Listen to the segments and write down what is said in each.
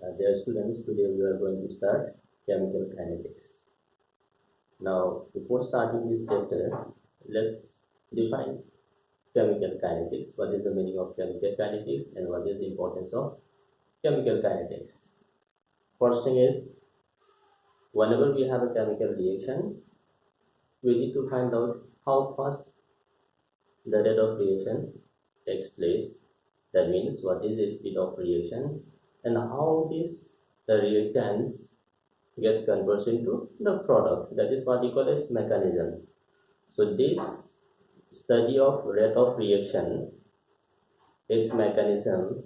Dear students, today we are going to start chemical kinetics. Now, before starting this chapter, let's define chemical kinetics. What is the meaning of chemical kinetics and what is the importance of chemical kinetics? First thing is, whenever we have a chemical reaction, we need to find out how fast the rate of reaction takes place. That means what is the speed of reaction and how this the reactants gets converted into the product. That is what we call as mechanism. So this study of rate of reaction, its mechanism,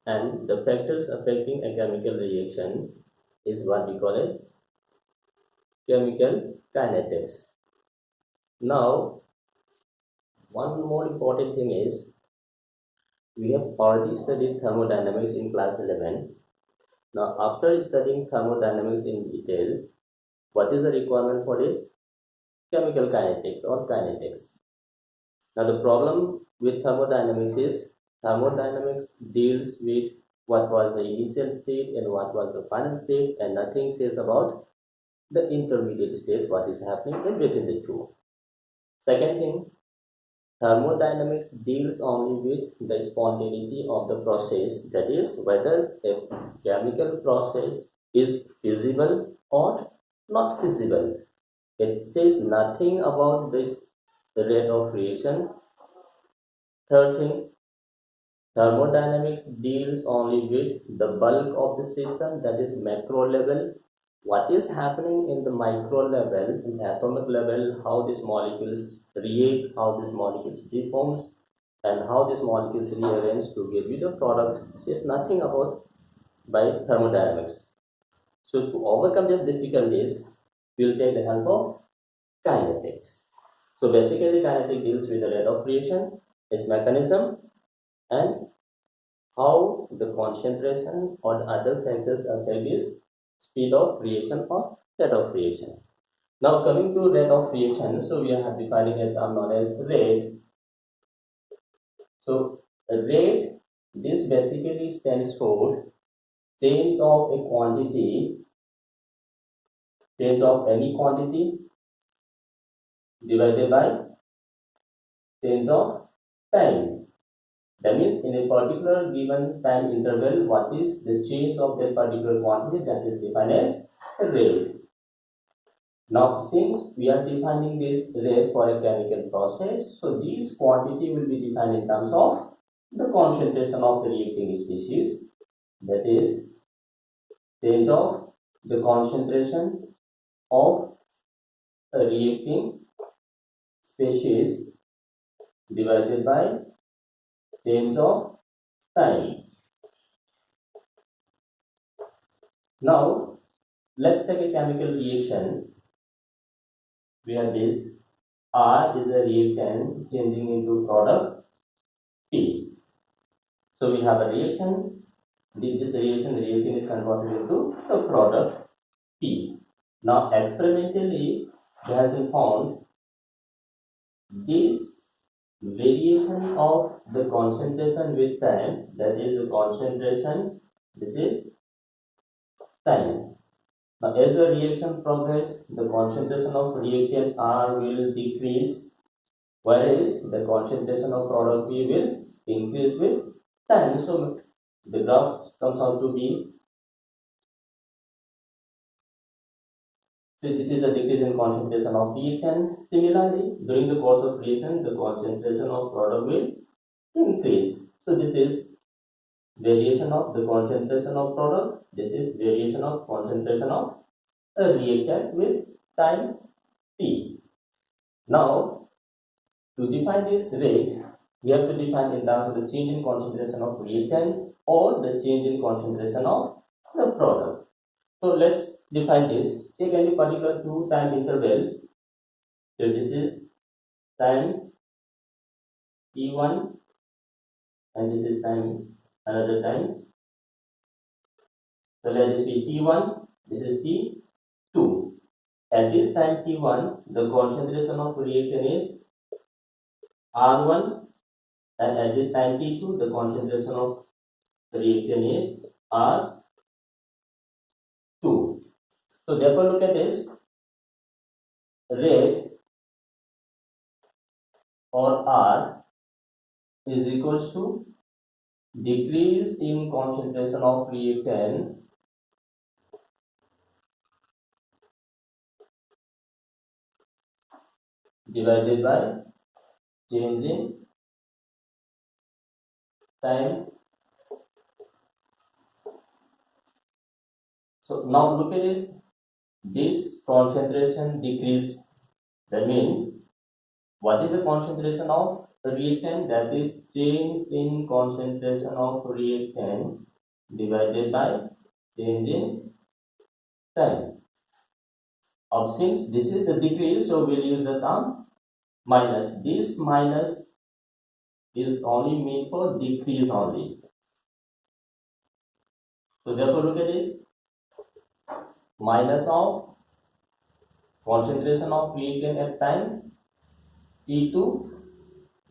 and the factors affecting a chemical reaction is what we call as chemical kinetics. Now, one more important thing is we have already studied thermodynamics in class 11. Now, after studying thermodynamics in detail, what is the requirement for this? Chemical kinetics or kinetics. Now, the problem with thermodynamics is thermodynamics deals with what was the initial state and what was the final state, and nothing says about the intermediate states, what is happening in between the two. Second thing, thermodynamics deals only with the spontaneity of the process, that is, whether a chemical process is feasible or not feasible. It says nothing about this rate of reaction. Third thing, thermodynamics deals only with the bulk of the system, that is macro level. What is happening in the micro level, in atomic level, how these molecules react, how these molecules deforms, and how these molecules rearrange to give you the product says nothing about by thermodynamics. So to overcome these difficulties, we'll take the help of kinetics. So basically, kinetics deals with the rate of reaction, its mechanism, and how the concentration or other factors affect this speed of reaction or rate of reaction. Now coming to rate of reaction, so we are defining a term known as rate. So rate, this basically stands for change of a quantity, change of any quantity divided by change of time. That means in a particular given time interval, what is the change of that particular quantity, that is defined as rate. Now, since we are defining this rate for a chemical process, so this quantity will be defined in terms of the concentration of the reacting species, that is change of the concentration of a reacting species divided by change of time. Now, let's take a chemical reaction. We have this R is a reactant changing into product P. So we have a reaction. This reaction is converted into the product P. Now experimentally it has been found this variation of the concentration with time, that is the concentration, this is time. Now as the reaction progresses, the concentration of reactant R will decrease, whereas the concentration of product P will increase with time. So the graph comes out to be, so this is the decrease in concentration of reactant. Similarly, during the course of reaction, the concentration of product will increase. So this is variation of the concentration of product. This is variation of concentration of a reactant with time t. Now, to define this rate, we have to define in terms of the change in concentration of reactant or the change in concentration of the product. So let's define this. Take any particular two time interval. So this is time t1 and this is time another time. So let this be t1, this is t2. At this time t1, the concentration of reaction is R1, and at this time t2, the concentration of reaction is R2. So therefore, look at this rate or R is equals to decrease in concentration of reactant divided by change in time. So now look at this concentration decrease. That means what is the concentration of reactant? That is change in concentration of reactant divided by change in time. Since this is the decrease, so we'll use the term minus. This minus is only meant for decrease only. So therefore, look at this minus of concentration of reactant at time T2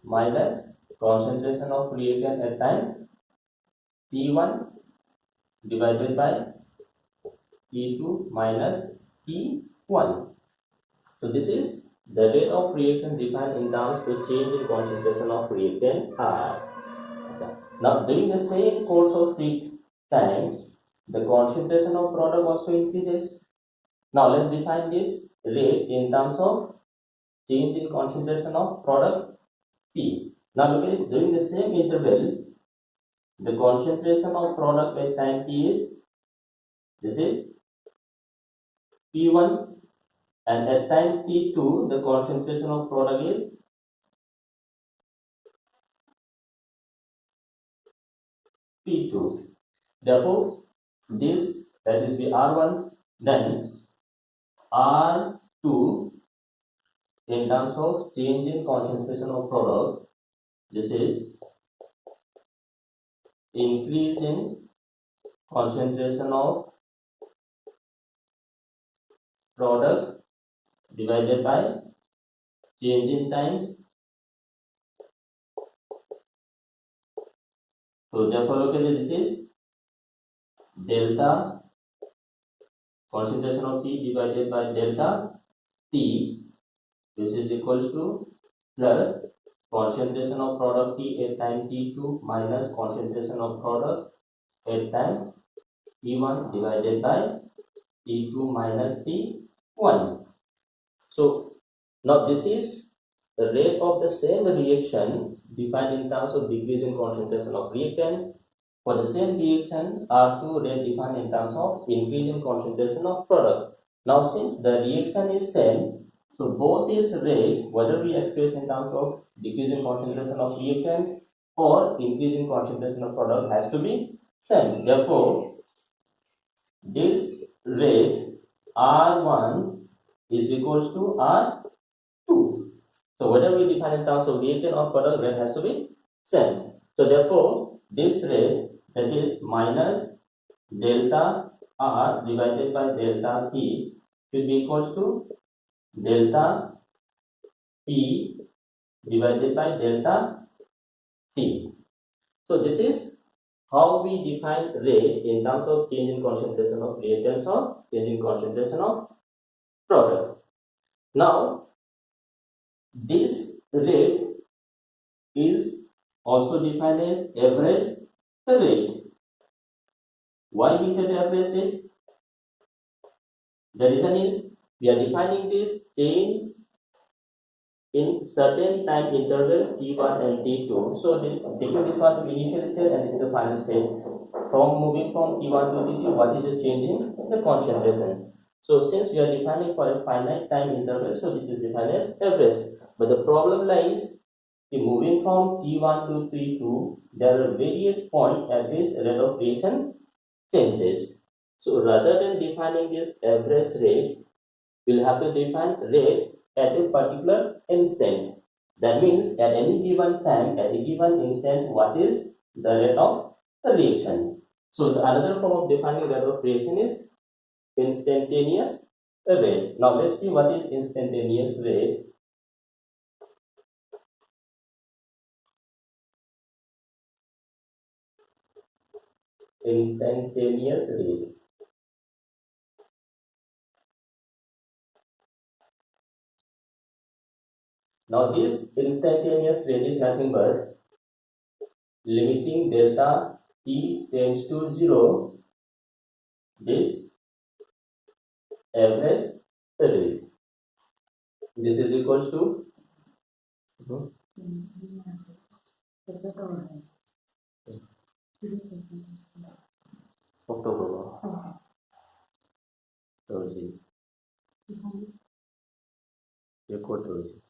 minus concentration of reactant at time T1 divided by T2 minus T1. So this is the rate of reaction defined in terms to change in concentration of reactant R. Now during the same course of time, the concentration of product also increases. Now let's define this rate in terms of change in concentration of product P. Now look at it, during the same interval, the concentration of product at time T is, this is P1, and at time T2, the concentration of product is P2. Therefore, this, that is the R1, then R2 in terms of change in concentration of product, this is increase in concentration of product divided by change in time. So therefore, look at this is delta concentration of T divided by delta T. This is equals to plus concentration of product T at time T2 minus concentration of product at time T1 divided by T2 minus T1. So now this is the rate of the same reaction defined in terms of decrease in concentration of reactant. For the same reaction, R2 rate defined in terms of increase in concentration of product. Now since the reaction is same, so both is rate, whether we express in terms of decrease in concentration of reactant or increase in concentration of product, has to be same. Therefore, this rate R1 is equals to R2. So whatever we define in terms of reactant or product, rate has to be same. So therefore, this rate, that is minus delta R divided by delta P, should be equals to delta P divided by delta T. So this is how we define rate in terms of change in concentration of reactants or change in concentration of product. Now, this rate is also defined as average rate. Why we said average rate? The reason is we are defining this change in certain time interval T1 and T2. So taking this was the initial state and this is the final state. From moving from T1 to T2, what is the change in the concentration? So since we are defining for a finite time interval, so this is defined as average. But the problem lies in moving from T1 to T2, there are various points at which rate of reaction changes. So rather than defining this average rate, we'll have to define rate at a particular instant. That means at any given time, at a given instant, what is the rate of the reaction? So the another form of defining rate of reaction is instantaneous rate. Now let's see what is instantaneous rate. Instantaneous rate. Now this instantaneous range is nothing but limiting delta t tends to 0, this average rate. This is equals to October. So, ये quote